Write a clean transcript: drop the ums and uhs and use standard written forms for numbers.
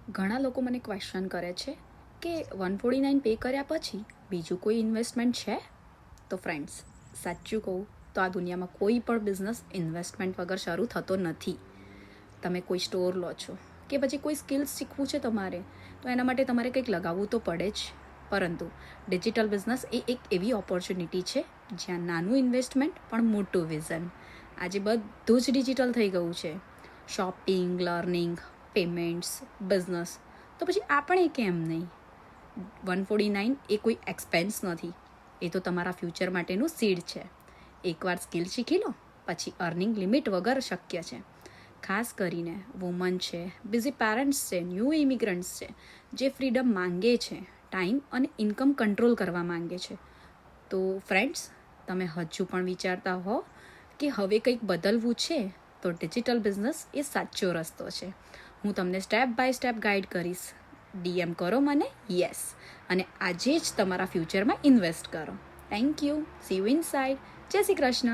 ઘણા લોકો મને ક્વેશ્ચન કરે છે કે 149 પે કર્યા પછી બીજું કોઈ ઇન્વેસ્ટમેન્ટ છે? તો ફ્રેન્ડ્સ, સાચું કહું તો આ દુનિયામાં કોઈ પણ બિઝનેસ ઇન્વેસ્ટમેન્ટ વગર શરૂ થતો નથી. તમે કોઈ સ્ટોર લો છો કે પછી કોઈ સ્કિલ્સ શીખવું છે તમારે, તો એના માટે તમારે કંઈક લગાવવું તો પડે જ. પરંતુ ડિજિટલ બિઝનેસ એ એક એવી ઓપોર્ચ્યુનિટી છે જ્યાં નાનું ઇન્વેસ્ટમેન્ટ પણ મોટું વિઝન. આજે બધું જ ડિજિટલ થઈ ગયું છે. Shopping, learning, payments, business. તો પછી આપણે કેમ નહીં? 149 એ કોઈ એક્સપેન્સ નથી, એ તો તમારા ફ્યુચર માટેનું સીડ છે. એકવાર સ્કિલ શીખી લો પછી અર્નિંગ લિમિટ વગર શક્ય છે. ખાસ કરીને વુમન છે, બિઝી પેરેન્ટ્સ છે, ન્યૂ ઇમિગ્રન્ટ્સ છે, જે ફ્રીડમ માંગે છે, ટાઈમ અને ઇન્કમ કંટ્રોલ કરવા માંગે છે. તો ફ્રેન્ડ્સ, તમે હજુ પણ વિચારતા હો કે હવે કંઈક બદલવું છે, તો ડિજિટલ બિઝનેસ એ સાચો રસ્તો છે. હું તમને સ્ટેપ બાય સ્ટેપ ગાઈડ કરીશ. DM કરો મને, યસ, અને આજે જ તમારા ફ્યુચરમાં ઇન્વેસ્ટ કરો. Thank you. C you inside. જય શ્રી કૃષ્ણ.